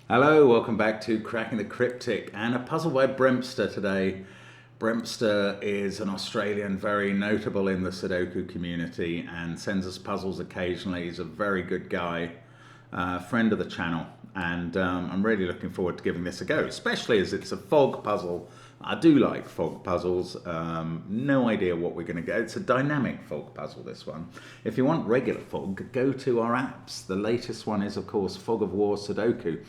Hello, welcome back to Cracking the Cryptic and a puzzle by Brempster today. Brempster is an Australian very notable in the Sudoku community and sends us puzzles occasionally. He's a very good guy, friend of the channel, and I'm really looking forward to giving this a go, especially as it's a fog puzzle. I do like fog puzzles. No idea what we're going to get. It's a dynamic fog puzzle, this one. If you want regular fog, go to our apps. The latest one is, of course, Fog of War Sudoku.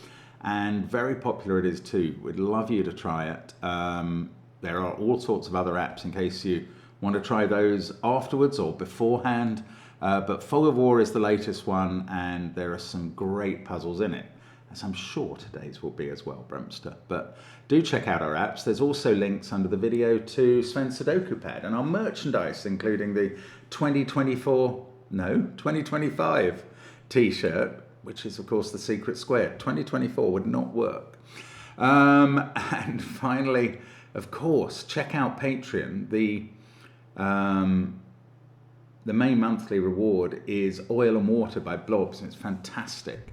And very popular it is too. We'd love you to try it. There are all sorts of other apps in case you want to try those afterwards or beforehand. But Fog of War is the latest one, and there are some great puzzles in it, as I'm sure today's will be as well, Brempster. But do check out our apps. There's also links under the video to Sven's Sudoku pad and our merchandise, including the 2025 t-shirt, which is, of course, the secret square. 2024 would not work. And finally, of course, check out Patreon. The main monthly reward is Oil and Water by Blobs, and it's fantastic.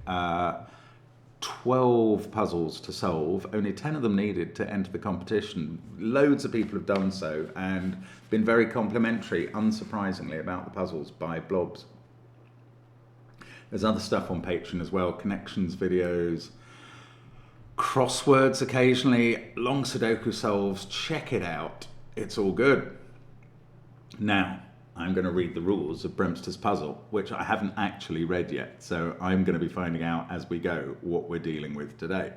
12 puzzles to solve, only 10 of them needed to enter the competition. Loads of people have done so and been very complimentary, unsurprisingly, about the puzzles by Blobs. There's other stuff on Patreon as well, connections videos, crosswords occasionally, long Sudoku solves. Check it out. It's all good. Now, I'm going to read the rules of Brempster's puzzle, which I haven't actually read yet, so I'm going to be finding out as we go what we're dealing with today.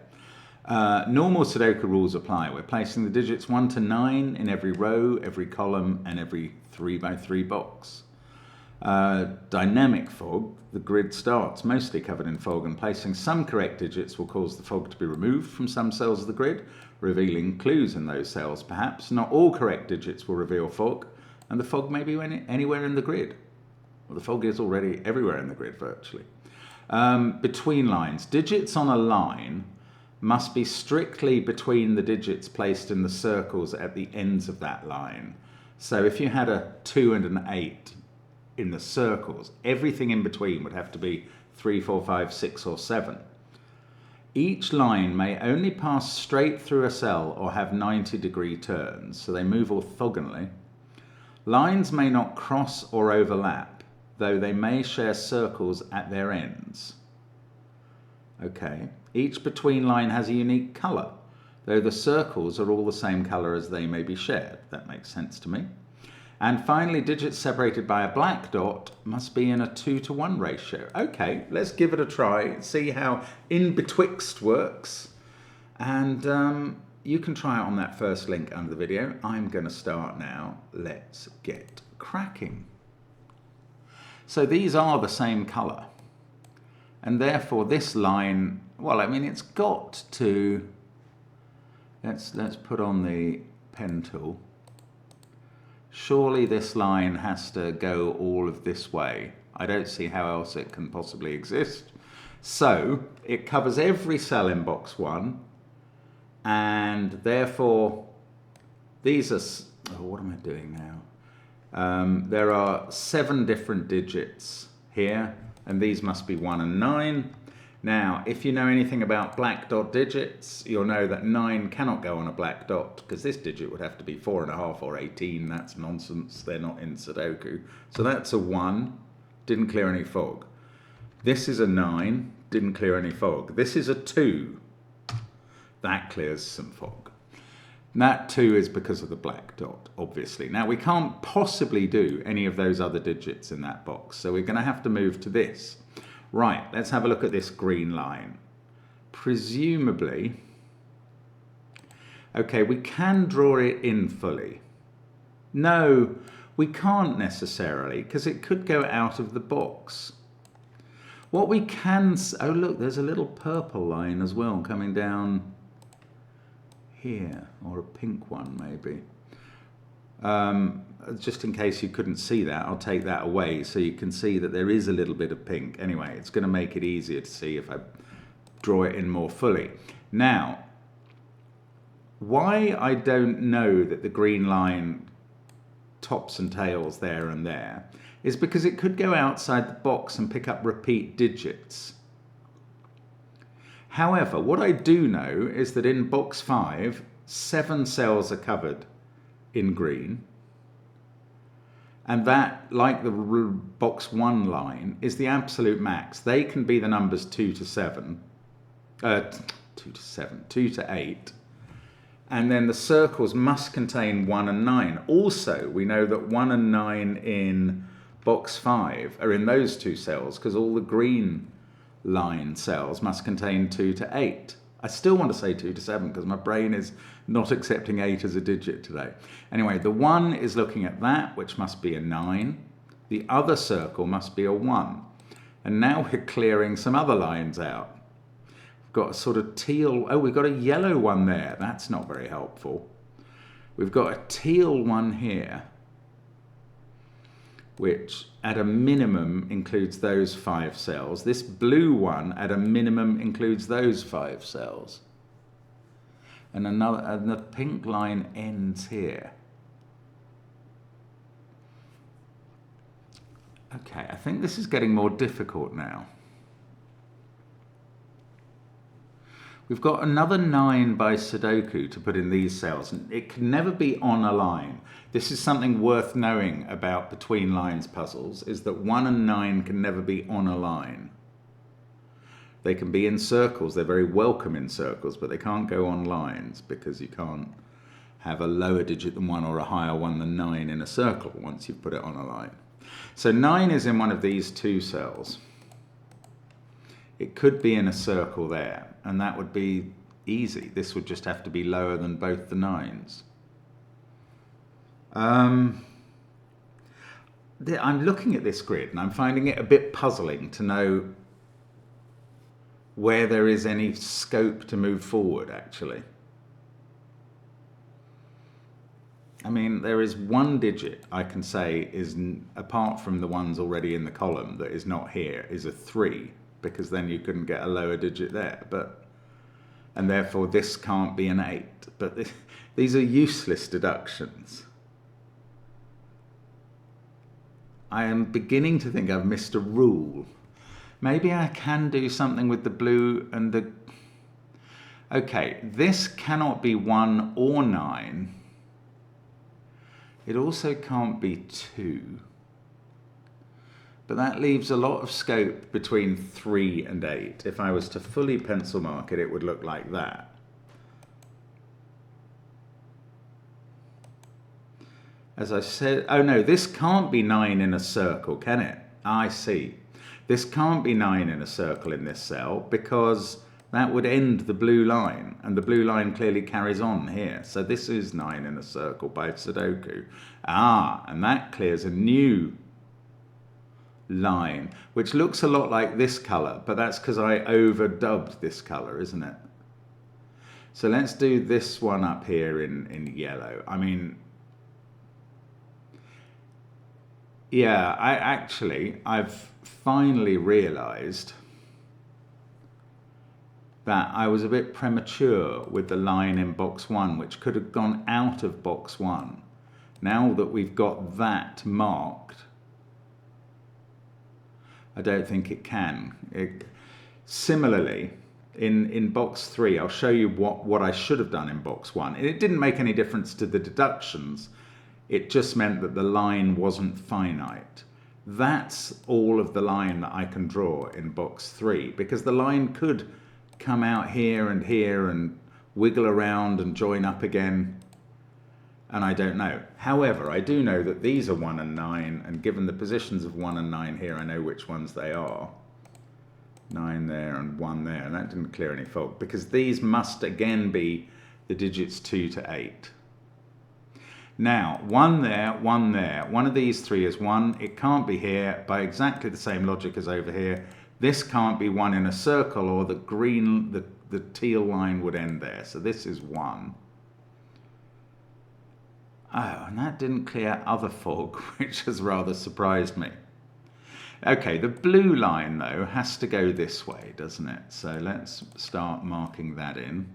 Normal Sudoku rules apply. We're placing the digits 1 to 9 in every row, every column, and every 3x3 box. Dynamic fog, the grid starts mostly covered in fog, and placing some correct digits will cause the fog to be removed from some cells of the grid, revealing clues in those cells perhaps. Not all correct digits will reveal fog, and the fog may be anywhere in the grid. Well, the fog is already everywhere in the grid virtually. Between lines. Digits on a line must be strictly between the digits placed in the circles at the ends of that line. So if you had a 2 and an 8, in the circles, everything in between would have to be 3, 4, 5, 6, or 7. Each line may only pass straight through a cell or have 90-degree turns, so they move orthogonally. Lines may not cross or overlap, though they may share circles at their ends. Okay. Each between line has a unique colour, though the circles are all the same colour as they may be shared. That makes sense to me. And finally, digits separated by a black dot must be in a 2-to-1 ratio. Okay, let's give it a try, see how in betwixt works. And you can try it on that first link under the video. I'm going to start now. Let's get cracking. So these are the same colour. And therefore this line, well, I mean, it's got to, let's put on the pen tool. Surely this line has to go all of this way. I don't see how else it can possibly exist. So it covers every cell in box 1, and therefore these are, what am I doing now? There are 7 different digits here, and these must be 1 and 9. Now, if you know anything about black dot digits, you'll know that 9 cannot go on a black dot, because this digit would have to be 4.5 or 18. That's nonsense. They're not in Sudoku. So that's a 1. Didn't clear any fog. This is a 9. Didn't clear any fog. This is a 2. That clears some fog. And that 2 is because of the black dot, obviously. Now, we can't possibly do any of those other digits in that box, so we're going to have to move to this. Right, let's have a look at this green line. Presumably, okay, we can draw it in fully. No, we can't necessarily, because it could go out of the box. What we can, oh look, there's a little purple line as well coming down here, or a pink one maybe. Just in case you couldn't see that, I'll take that away so you can see that there is a little bit of pink. Anyway, it's going to make it easier to see if I draw it in more fully. Now, why I don't know that the green line tops and tails there and there is because it could go outside the box and pick up repeat digits. However, what I do know is that in box 5, 7 cells are covered in green. And that, like the box 1 line, is the absolute max. They can be the numbers 2 to 7. 2 to 8. And then the circles must contain 1 and 9. Also, we know that 1 and 9 in box 5 are in those 2 cells because all the green line cells must contain 2 to 8. I still want to say 2 to 7 because my brain is not accepting 8 as a digit today. Anyway, the 1 is looking at that, which must be a 9. The other circle must be a 1. And now we're clearing some other lines out. We've got a sort of teal, oh, we've got a yellow one there. That's not very helpful. We've got a teal one here, which at a minimum includes those 5 cells. This blue one at a minimum includes those 5 cells. And the pink line ends here. Okay, I think this is getting more difficult now. We've got another 9 by Sudoku to put in these cells, and it can never be on a line. This is something worth knowing about between lines puzzles, is that 1 and 9 can never be on a line. They can be in circles, they're very welcome in circles, but they can't go on lines because you can't have a lower digit than 1 or a higher one than 9 in a circle once you've put it on a line. So 9 is in one of these 2 cells. It could be in a circle there, and that would be easy. This would just have to be lower than both the 9s. I'm looking at this grid and I'm finding it a bit puzzling to know where there is any scope to move forward, actually. I mean, there is one digit I can say is, apart from the ones already in the column, that is not here, is a 3, because then you couldn't get a lower digit there. And therefore this can't be an 8. But these are useless deductions. I am beginning to think I've missed a rule. Maybe I can do something with the blue and the... Okay, this cannot be 1 or 9. It also can't be 2. But that leaves a lot of scope between 3 and 8. If I was to fully pencil mark it, it would look like that. As I said, oh no, this can't be 9 in a circle, can it? I see. This can't be 9 in a circle in this cell because that would end the blue line, and the blue line clearly carries on here. So this is 9 in a circle by Sudoku. And that clears a new line, which looks a lot like this colour, but that's because I overdubbed this colour, isn't it? So let's do this one up here in yellow. I mean, yeah, I've finally realised that I was a bit premature with the line in box 1, which could have gone out of box 1. Now that we've got that marked, I don't think it can. Similarly, in box 3, I'll show you what I should have done in box 1. And it didn't make any difference to the deductions. It just meant that the line wasn't finite. That's all of the line that I can draw in box 3, because the line could come out here and wiggle around and join up again, and I don't know. However, I do know that these are 1 and 9, and given the positions of 1 and 9 here, I know which ones they are. 9 there and 1 there, and that didn't clear any fog, because these must again be the digits 2 to 8. Now, 1 there, 1 there. One of these 3 is 1. It can't be here by exactly the same logic as over here. This can't be 1 in a circle, or the teal line would end there. So this is 1. Oh, and that didn't clear other fog, which has rather surprised me. Okay, the blue line, though, has to go this way, doesn't it? So let's start marking that in.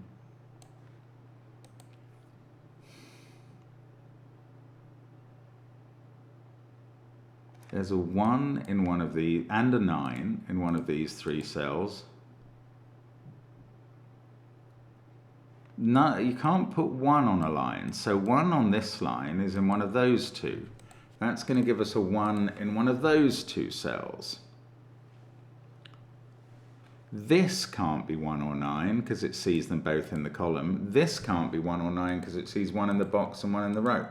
There's a 1 in one of these, and a 9 in one of these 3 cells. No, you can't put 1 on a line. So 1 on this line is in one of those two. That's going to give us a 1 in one of those two cells. This can't be 1 or 9 because it sees them both in the column. This can't be 1 or 9 because it sees 1 in the box and 1 in the row.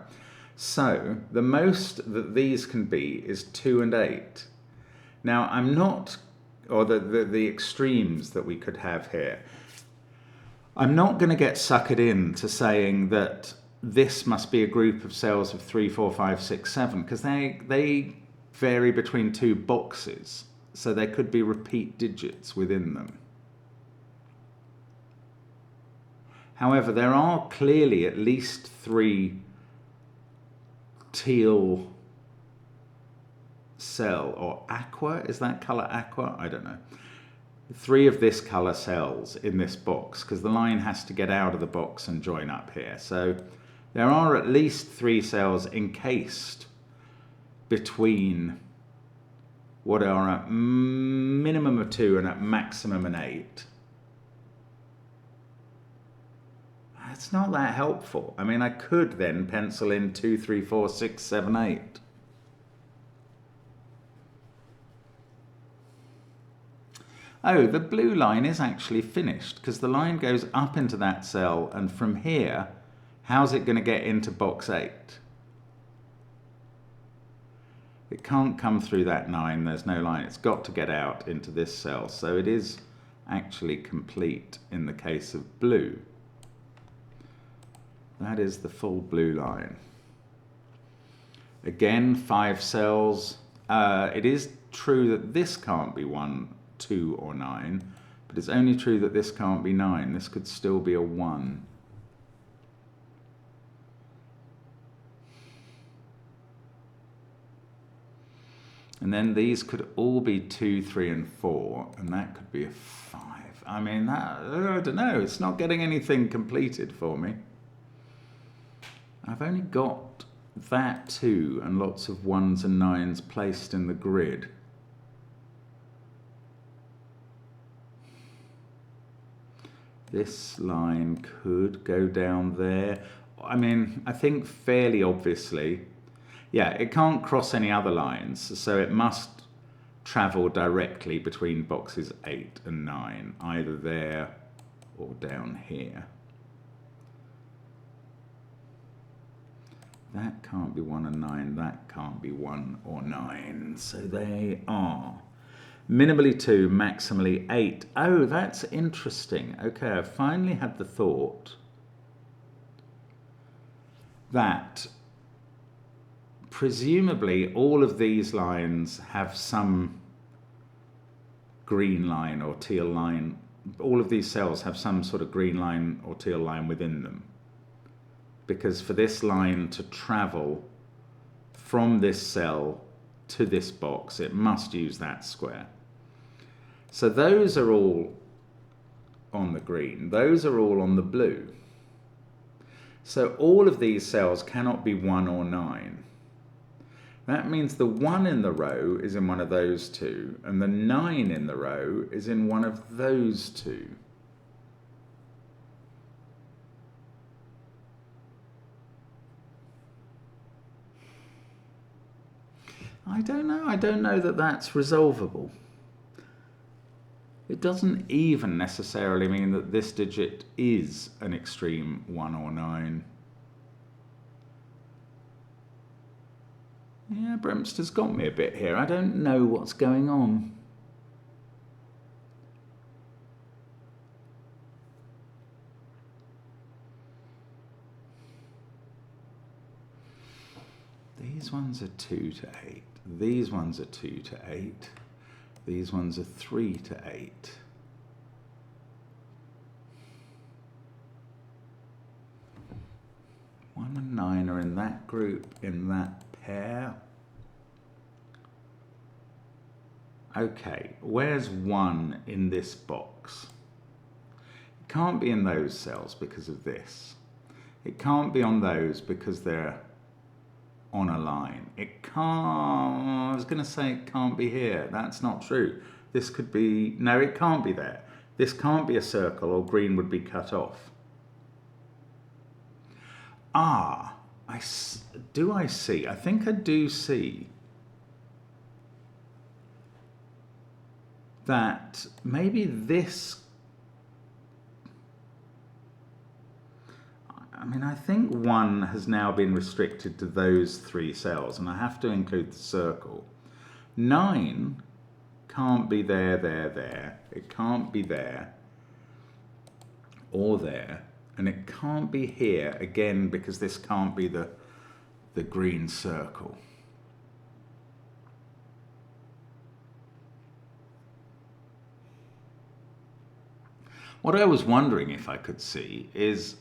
So the most that these can be is 2 and 8. Now I'm not, or the extremes that we could have here, I'm not going to get suckered into saying that this must be a group of cells of 3, 4, 5, 6, 7, because they vary between two boxes. So there could be repeat digits within them. However, there are clearly at least 3 teal cell, or aqua, is that color aqua? I don't know. 3 of this color cells in this box, because the line has to get out of the box and join up here. So there are at least 3 cells encased between what are at minimum of 2 and at maximum an 8. It's not that helpful. I mean, I could then pencil in 2, 3, 4, 6, 7, 8. Oh, the blue line is actually finished because the line goes up into that cell, and from here, how's it going to get into box 8? It can't come through that 9, there's no line. It's got to get out into this cell. So it is actually complete in the case of blue. That is the full blue line. Again, 5 cells. It is true that this can't be 1, 2, or 9, but it's only true that this can't be 9. This could still be a 1. And then these could all be 2, 3, and 4, and that could be a 5. I mean, that, I don't know, it's not getting anything completed for me. I've only got that 2 and lots of 1s and 9s placed in the grid. This line could go down there. I mean, I think fairly obviously, yeah, it can't cross any other lines, so it must travel directly between boxes 8 and 9, either there or down here. That can't be 1 and 9, that can't be 1 or 9, so they are minimally 2, maximally 8. Oh, that's interesting. Okay, I've finally had the thought that presumably all of these lines have some green line or teal line. All of these cells have some sort of green line or teal line within them. Because for this line to travel from this cell to this box, it must use that square. So those are all on the green. Those are all on the blue. So all of these cells cannot be 1 or 9. That means the 1 in the row is in one of those two, and the 9 in the row is in one of those two. I don't know that that's resolvable. It doesn't even necessarily mean that this digit is an extreme 1 or 9. Yeah, Bremster's got me a bit here. I don't know what's going on. These ones are 2 to 8. These ones are 2 to 8. These ones are 3 to 8. One and 9 are in that group, in that pair. Okay, where's 1 in this box? It can't be in those cells because of this. It can't be on those because they're on a line. It can't, I was going to say it can't be here. That's not true. This could be, no, it can't be there. This can't be a circle or green would be cut off. Ah, do I see? I think I do see that maybe this, I mean, I think 1 has now been restricted to those 3 cells, and I have to include the circle. 9 can't be there. It can't be there or there. And it can't be here, again, because this can't be the green circle. What I was wondering if I could see is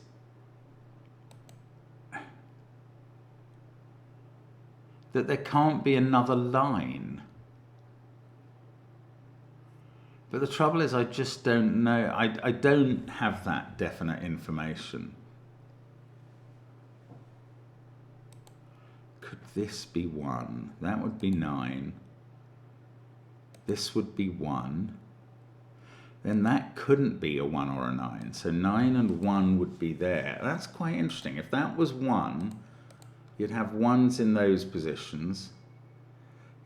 that there can't be another line. But the trouble is, I just don't know. I don't have that definite information. Could this be 1? That would be 9. This would be 1. Then that couldn't be a 1 or a 9. So 9 and 1 would be there. That's quite interesting. If that was 1, you'd have 1s in those positions.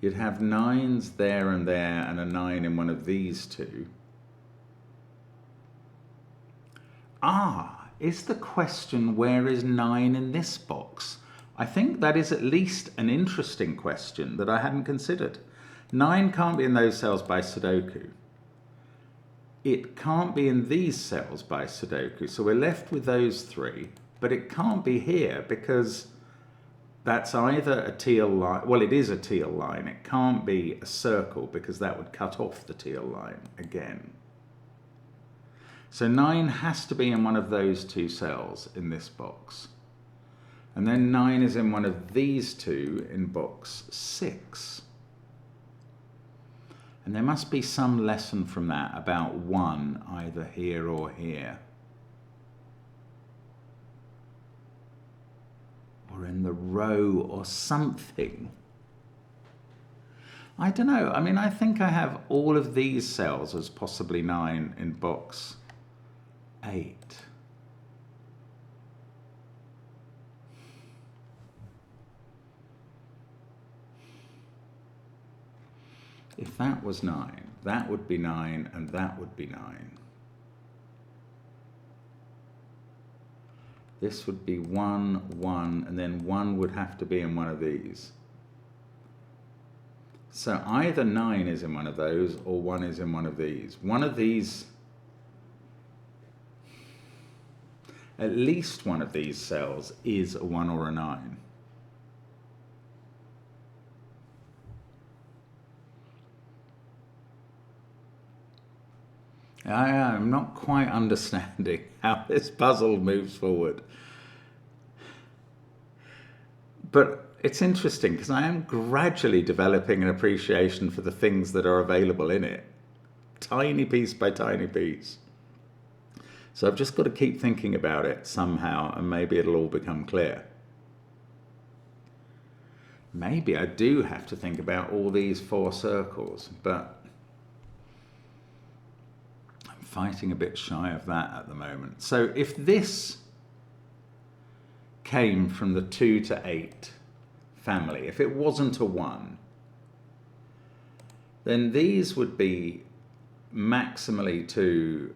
You'd have 9s there and there, and a 9 in one of these 2. Is the question, where is 9 in this box? I think that is at least an interesting question that I hadn't considered. 9 can't be in those cells by Sudoku. It can't be in these cells by Sudoku. So we're left with those 3, but it can't be here because that's either a teal line. Well, it is a teal line. It can't be a circle because that would cut off the teal line again. So 9 has to be in one of those 2 cells in this box. And then 9 is in one of these 2 in box 6. And there must be some lesson from that about 1 either here or here. Or in the row or something. I don't know. I mean, I think I have all of these cells as possibly 9 in box 8. If that was 9, that would be 9, and that would be 9. This would be 1, 1, and then 1 would have to be in one of these. So either 9 is in one of those, or 1 is in one of these. One of these, at least one of these cells is a 1 or a 9. I'm not quite understanding how this puzzle moves forward. But it's interesting because I am gradually developing an appreciation for the things that are available in it, tiny piece by tiny piece. So I've just got to keep thinking about it somehow, and maybe it'll all become clear. Maybe I do have to think about all these 4 circles, but fighting a bit shy of that at the moment. So if this came from the 2 to 8 family, if it wasn't a 1, then these would be maximally 2,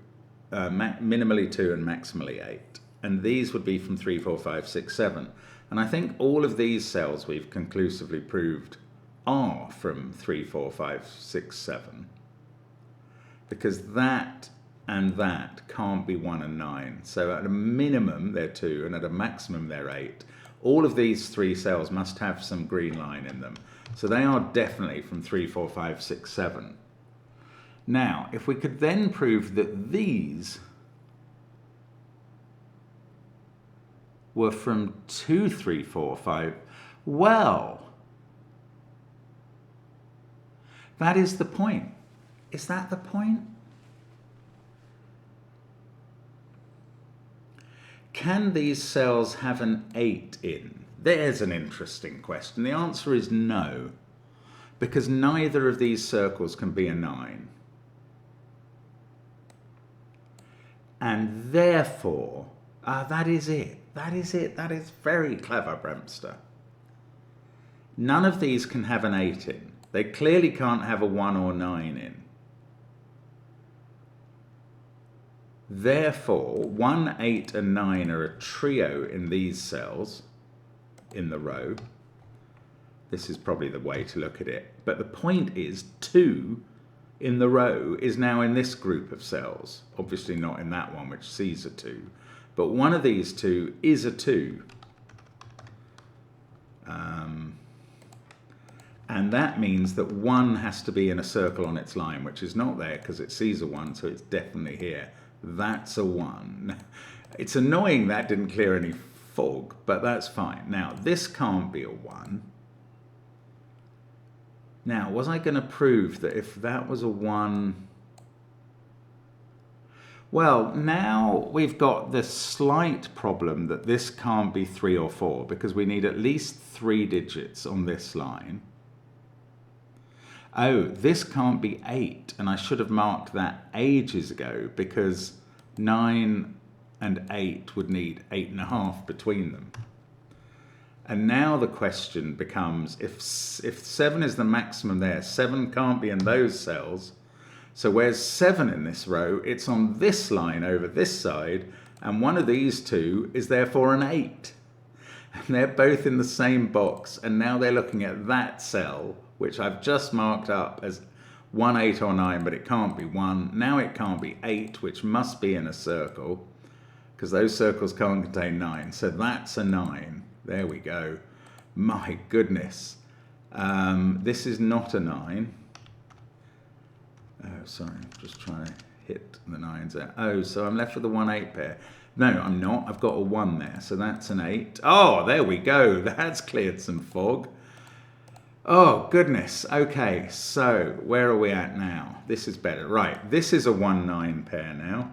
minimally 2 and maximally 8. And these would be from 3, 4, 5, 6, 7. And I think all of these cells we've conclusively proved are from 3, 4, 5, 6, 7. Because that and that can't be 1 and 9. So at a minimum they're 2, and at a maximum they're 8. All of these 3 cells must have some green line in them. So they are definitely from 3, 4, 5, 6, 7. Now, if we could then prove that these were from 2, 3, 4, 5, well, that is the point. Is that the point? Can these cells have an 8 in? There's an interesting question. The answer is no, because neither of these circles can be a 9. And therefore, Ah, that is it. That is it. That is very clever, Bremster. None of these can have an 8 in. They clearly can't have a 1 or 9 in. Therefore, 1, 8, and 9 are a trio in these cells in the row. This is probably the way to look at it. But the point is 2 in the row is now in this group of cells. Obviously not in that one, which sees a 2. But one of these 2 is a 2. And that means that 1 has to be in a circle on its line, which is not there because it sees a 1, so it's definitely here. That's a 1. It's annoying that didn't clear any fog, but that's fine. Now, this can't be a 1. Now, was I going to prove that if that was a 1... Well, now we've got this slight problem that this can't be 3 or 4 because we need at least 3 digits on this line. Oh, this can't be 8, and I should have marked that ages ago because 9 and 8 would need 8.5 between them. And now the question becomes, if 7 is the maximum there, 7 can't be in those cells. So where's 7 in this row? It's on this line over this side, and one of these 2 is therefore an 8. And they're both in the same box, and now they're looking at that cell, which I've just marked up as 1, 8, or 9, but it can't be 1. Now it can't be 8, which must be in a circle, because those circles can't contain 9. So that's a 9. There we go. My goodness. This is not a 9. Oh, sorry, I'm just trying to hit the 9s there. Oh, so I'm left with the 1, 8 pair. No, I'm not. I've got a 1 there, so that's an 8. Oh, there we go. That's cleared some fog. Oh, goodness. Okay, so where are we at now? This is better. Right, this is a 1, 9 pair now.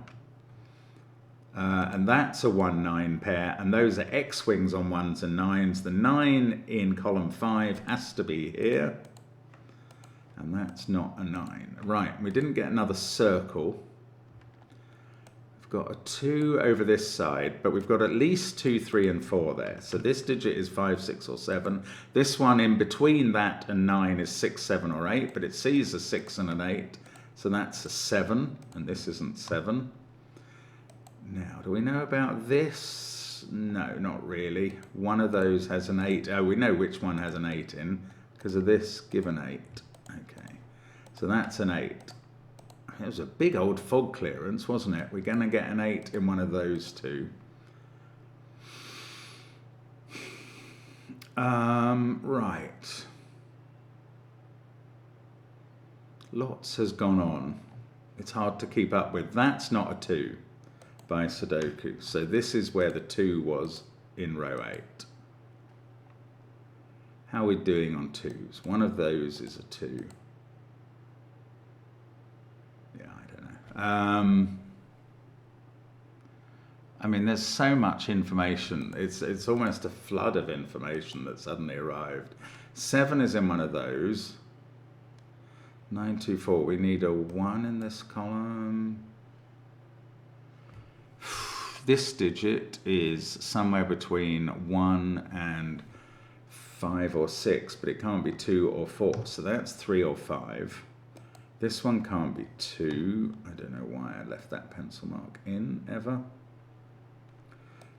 And that's a 1, 9 pair, and those are X-wings on 1s and 9s. The 9 in column 5 has to be here. And that's not a 9. Right, we didn't get another circle. We've got a 2 over this side, but we've got at least 2, 3, and 4 there. So this digit is 5, 6, or 7. This one in between that and 9 is 6, 7, or 8, but it sees a 6 and an 8. So that's a 7, and this isn't 7. Now, do we know about this? No, not really. One of those has an 8. Oh, we know which one has an 8 in because of this given 8. Okay, so that's an 8. It was a big old fog clearance, wasn't it? We're going to get an 8 in one of those two. Right. Lots has gone on. It's hard to keep up with. That's not a 2 by Sudoku. So this is where the 2 was in row 8. How are we doing on 2s? One of those is a 2. Yeah, I don't know. I mean, there's so much information. It's almost a flood of information that suddenly arrived. 7 is in one of those. 9, 2, 4. We need a 1 in this column. This digit is somewhere between 1 and 5 or 6, but it can't be 2 or 4. So that's 3 or 5. This one can't be 2. I don't know why I left that pencil mark in ever.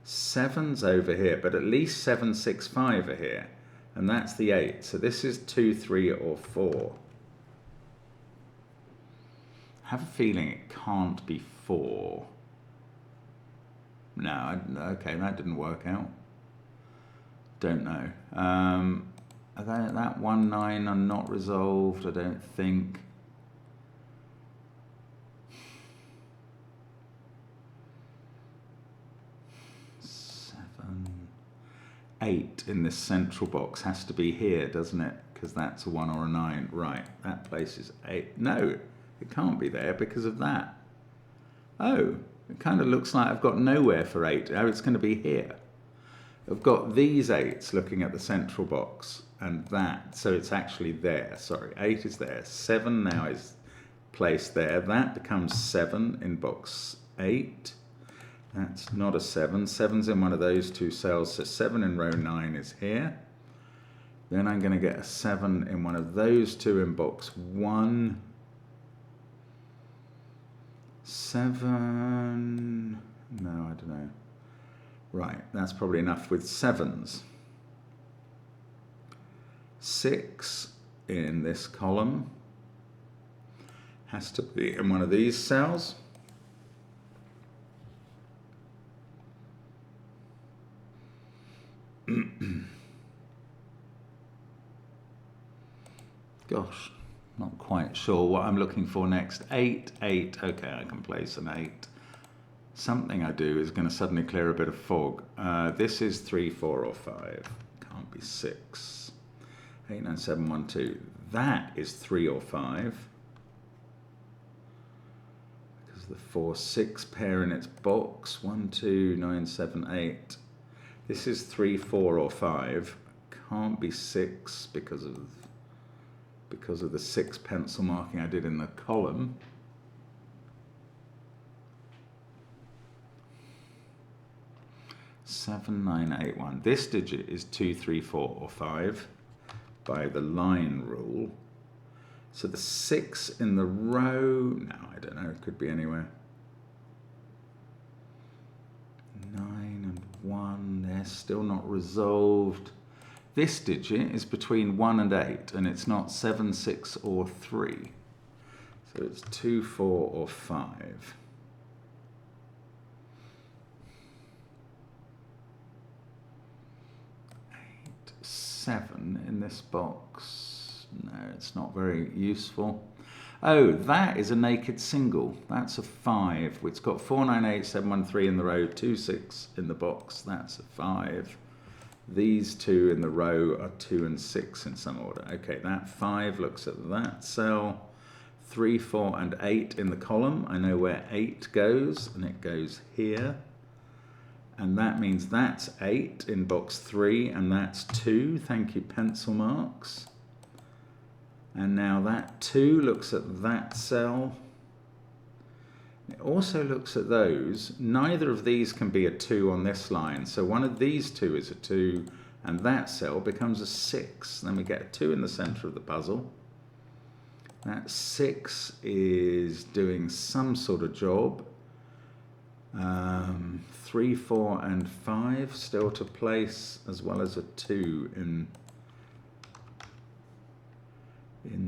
7's over here, but at least 7, 6, 5 are here. And that's the 8. So this is 2, 3, or 4. I have a feeling it can't be 4. No, okay, that didn't work out. Don't know. That 1, 9 are not resolved, I don't think. 7, 8 in this central box has to be here, doesn't it? Because that's a 1 or a 9. Right, that place is 8. No, it can't be there because of that. Oh, it kind of looks like I've got nowhere for 8. Oh, it's going to be here. I've got these 8s looking at the central box and that, so it's actually there. Sorry, 8 is there. 7 now is placed there. That becomes 7 in box 8. That's not a 7. 7's in one of those two cells, so 7 in row 9 is here. Then I'm going to get a 7 in one of those two in box 1. 7... no, I don't know. Right, that's probably enough with 7s. 6 in this column has to be in one of these cells. Gosh, not quite sure what I'm looking for next. 8, 8, okay, I can place an 8. Something I do is going to suddenly clear a bit of fog. This is 3, 4 or 5. Can't be 6. 8, 9, 7, 1, 2. That is 3 or 5. Because the 4, 6 pair in its box. 1, 2, 9, 7, 8. This is 3, 4 or 5. Can't be 6 because of the 6 pencil marking I did in the column. Seven, 9, 8, 1. This digit is 2, 3, 4 or 5 by the line rule. So the 6 in the row, no, I don't know, it could be anywhere. 9 and 1, they're still not resolved. This digit is between 1 and 8, and it's not 7, 6, or 3. So it's 2, 4, or 5. 8, 7 in this box. No, it's not very useful. Oh, that is a naked single. That's a 5. It's got 4, 9, 8, 7, 1, 3 in the row, 2, 6 in the box. That's a 5. These two in the row are 2 and 6 in some order. Okay, that 5 looks at that cell. 3, 4, and 8 in the column. I know where 8 goes, and it goes here. And that means that's 8 in box 3, and that's 2. Thank you, pencil marks. And now that 2 looks at that cell. It also looks at those. Neither of these can be a 2 on this line. So one of these two is a 2, and that cell becomes a 6. Then we get a 2 in the center of the puzzle. That 6 is doing some sort of job. 3, 4, and 5 still to place, as well as a 2 in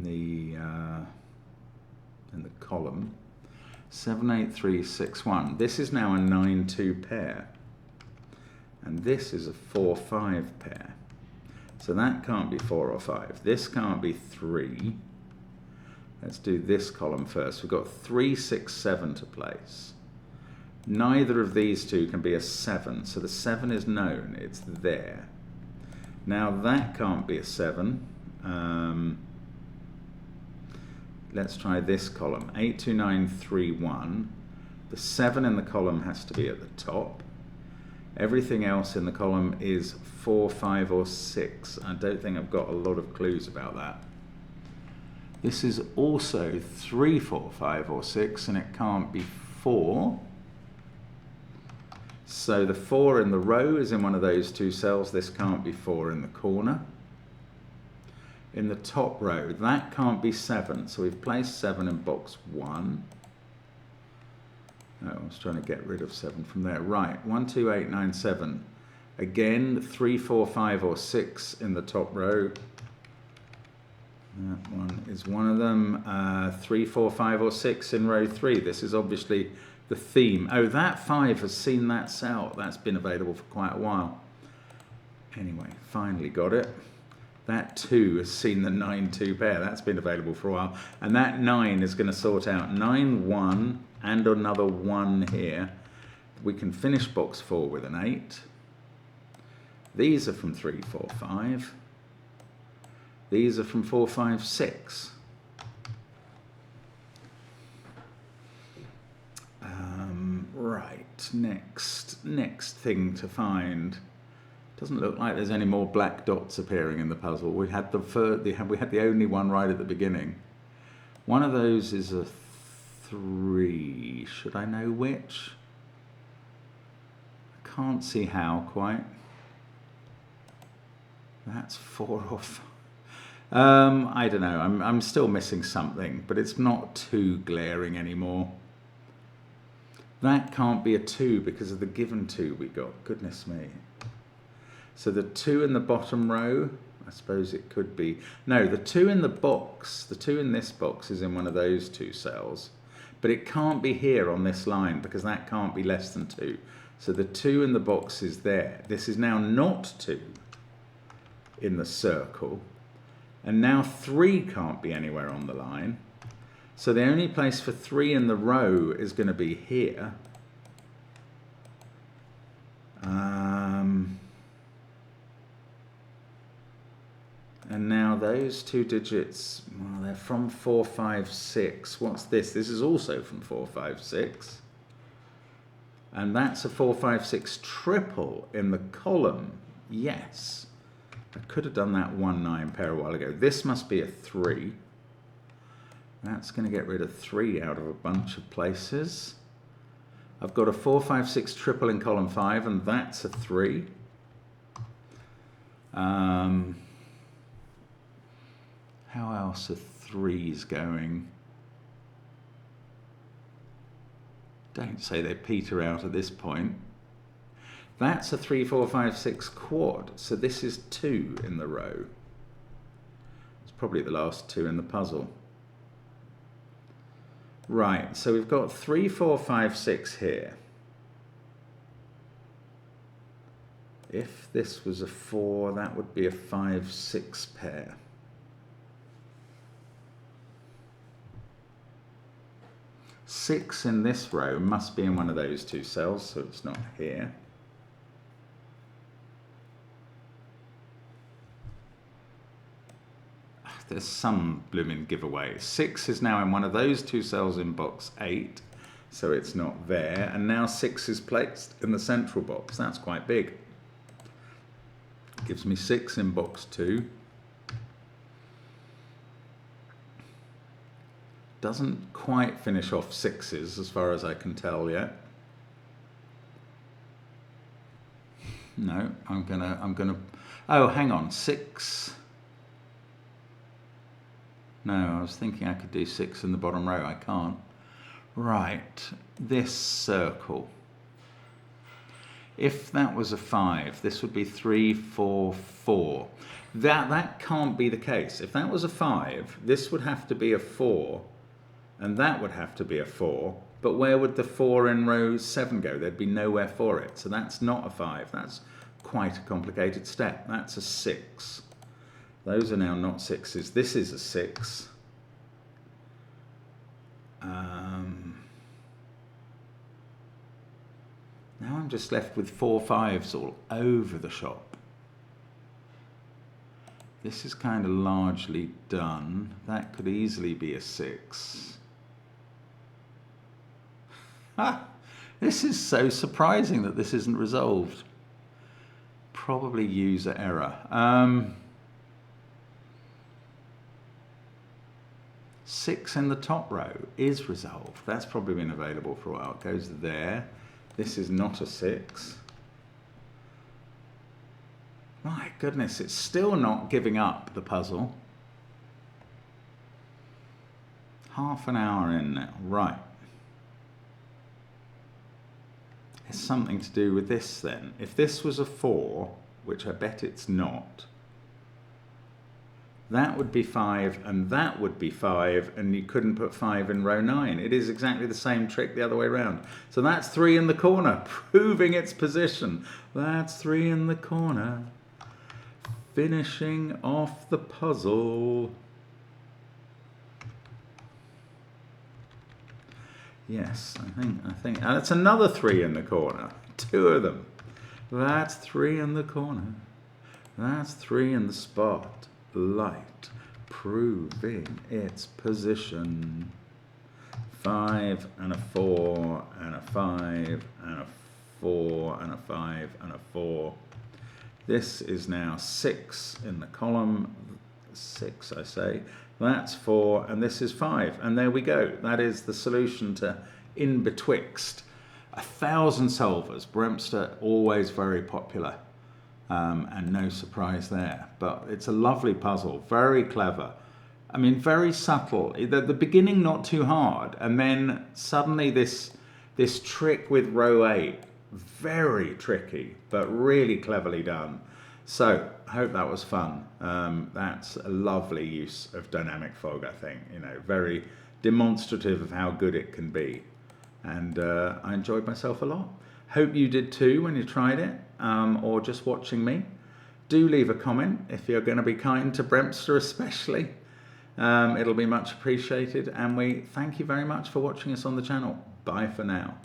the column. 7, 8, 3, 6, 1. This is now a 9, 2 pair. And this is a 4, 5 pair. So that can't be 4 or 5. This can't be 3. Let's do this column first. We've got 3, 6, 7 to place. Neither of these two can be a 7. So the 7 is known. It's there. Now that can't be a 7. Let's try this column. 8, 2, 9, 3, 1. The 7 in the column has to be at the top. Everything else in the column is 4, 5, or 6. I don't think I've got a lot of clues about that. This is also 3, 4, 5, or 6, and it can't be 4. So the 4 in the row is in one of those two cells. This can't be 4 in the corner. In the top row, that can't be 7. So we've placed 7 in box 1. Oh, I was trying to get rid of 7 from there. Right, 1, 2, 8, 9, 7. Again, 3, 4, 5, or 6 in the top row. That one is one of them. 3, 4, 5, or 6 in row 3. This is obviously the theme. Oh, that 5 has seen that cell. That's been available for quite a while. Anyway, finally got it. That 2 has seen the 9, 2 pair. That's been available for a while. And that 9 is going to sort out 9, 1, and another 1 here. We can finish box 4 with an 8. These are from 3, 4, 5. These are from 4, 5, 6. Right, next thing to find. Doesn't look like there's any more black dots appearing in the puzzle. We had the only one right at the beginning. One of those is a 3. Should I know which? Can't see how quite. That's 4 or 5. I don't know. I'm still missing something, but it's not too glaring anymore. That can't be a 2 because of the given 2 we got. Goodness me. So the 2 in the bottom row, I suppose it could be. No, the 2 in the box, the 2 in this box is in one of those 2 cells. But it can't be here on this line because that can't be less than 2. So the 2 in the box is there. This is now not 2 in the circle. And now 3 can't be anywhere on the line. So the only place for 3 in the row is going to be here. And now those 2 digits, well, they're from 4, 5, 6. What's this? This is also from 4, 5, 6. And that's a 4, 5, 6 triple in the column. Yes. I could have done that 1, 9 pair a while ago. This must be a 3. That's going to get rid of 3 out of a bunch of places. I've got a 4, 5, 6 triple in column 5, and that's a 3. How else are 3s going? Don't say they peter out at this point. That's a 3, 4, 5, 6 quad. So this is 2 in the row. It's probably the last 2 in the puzzle. Right, so we've got 3, 4, 5, 6 here. If this was a 4, that would be a 5, 6 pair. Six in this row must be in one of those 2 cells, so it's not here. There's some blooming giveaway. 6 is now in one of those 2 cells in box 8, so it's not there. And now 6 is placed in the central box. That's quite big. Gives me 6 in box 2. Doesn't quite finish off 6s as far as I can tell yet. No, I'm gonna, oh, hang on, 6. No, I was thinking I could do 6 in the bottom row. I can't. Right, this circle. If that was a 5, this would be 3, 4, 4. That can't be the case. If that was a 5, this would have to be a 4, and that would have to be a 4. But where would the 4 in row 7 go? There'd be nowhere for it. So that's not a 5. That's quite a complicated step. That's a 6. Those are now not 6s. This is a 6. Now I'm just left with 4 5s all over the shop. This is kind of largely done. That could easily be a 6. This is so surprising that this isn't resolved. Probably user error. 6 in the top row is resolved. That's probably been available for a while. It goes there. This is not a 6. My goodness, it's still not giving up the puzzle. Half an hour in now. Right. It's something to do with this then. If this was a 4, which I bet it's not, that would be 5 and that would be 5, and you couldn't put 5 in row 9. It is exactly the same trick the other way around. So that's 3 in the corner, proving its position. That's 3 in the corner, finishing off the puzzle. Yes, I think that's another 3 in the corner. 2 of them. That's 3 in the corner. That's 3 in the spot. Light, proving its position. 5 and a 4 and a 5 and a 4 and a 5 and a 4. This is now 6 in the column. 6, I say. That's 4, and this is 5. And there we go. That is the solution to in betwixt. 1,000 solvers. Bremster, always very popular. And no surprise there. But it's a lovely puzzle, very clever. I mean, very subtle. At the beginning, not too hard. And then suddenly this trick with row 8, very tricky, but really cleverly done. So I hope that was fun. That's a lovely use of dynamic fog, I think. You know, very demonstrative of how good it can be. And I enjoyed myself a lot. Hope you did too when you tried it, or just watching me. Do leave a comment if you're going to be kind to Bremster especially. It'll be much appreciated, and we thank you very much for watching us on the channel. Bye for now.